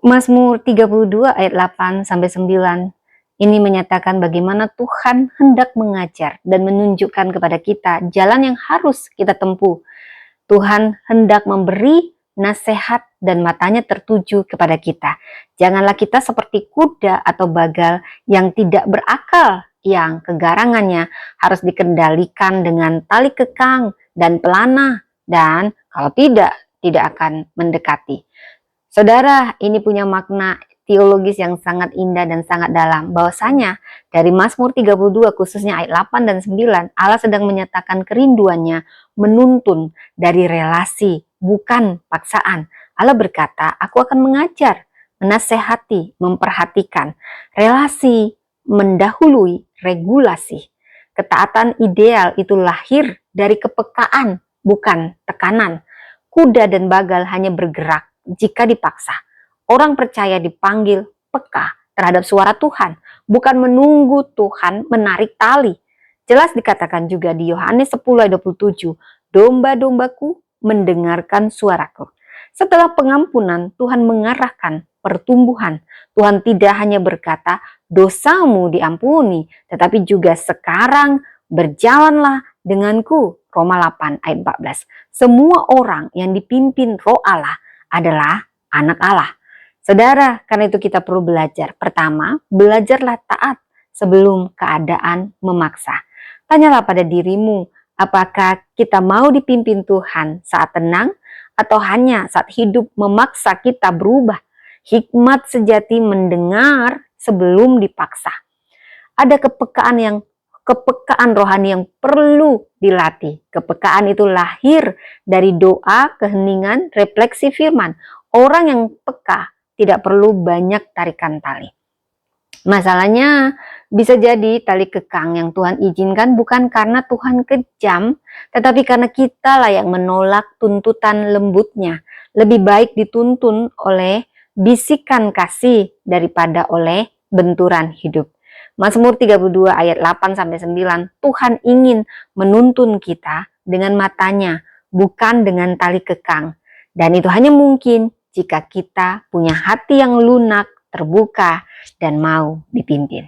Mazmur 32 ayat 8 sampai 9 ini menyatakan bagaimana Tuhan hendak mengajar dan menunjukkan kepada kita jalan yang harus kita tempuh. Tuhan hendak memberi nasihat dan matanya tertuju kepada kita. Janganlah kita seperti kuda atau bagal yang tidak berakal, yang kegarangannya harus dikendalikan dengan tali kekang dan pelana, dan kalau tidak akan mendekati. Saudara, ini punya makna teologis yang sangat indah dan sangat dalam. Bahwasanya dari Mazmur 32 khususnya ayat 8 dan 9, Allah sedang menyatakan kerinduannya menuntun dari relasi, bukan paksaan. Allah berkata, aku akan mengajar, menasehati, memperhatikan. Relasi mendahului regulasi. Ketaatan ideal itu lahir dari kepekaan, bukan tekanan. Kuda dan bagal hanya bergerak jika dipaksa. Orang percaya dipanggil peka terhadap suara Tuhan, bukan menunggu Tuhan menarik tali. Jelas dikatakan juga di Yohanes 10 ayat 27, domba-dombaku mendengarkan suaraku. Setelah pengampunan, Tuhan mengarahkan pertumbuhan. Tuhan tidak hanya berkata, dosamu diampuni, tetapi juga sekarang berjalanlah denganku. Roma 8 ayat 14. Semua orang yang dipimpin Roh Allah adalah anak Allah. Saudara, karena itu kita perlu belajar. Pertama, belajarlah taat sebelum keadaan memaksa. Tanyalah pada dirimu, apakah kita mau dipimpin Tuhan saat tenang atau hanya saat hidup memaksa kita berubah? Hikmat sejati mendengar sebelum dipaksa. Ada kepekaan rohani yang perlu dilatih. Kepekaan itu lahir dari doa, keheningan, refleksi firman. Orang yang peka tidak perlu banyak tarikan tali. Masalahnya bisa jadi tali kekang yang Tuhan izinkan bukan karena Tuhan kejam, tetapi karena kita lah yang menolak tuntutan lembutnya. Lebih baik dituntun oleh bisikan kasih daripada oleh benturan hidup. Mazmur 32 ayat 8 sampai 9, Tuhan ingin menuntun kita dengan matanya, bukan dengan tali kekang. Dan itu hanya mungkin jika kita punya hati yang lunak, terbuka, dan mau dipimpin.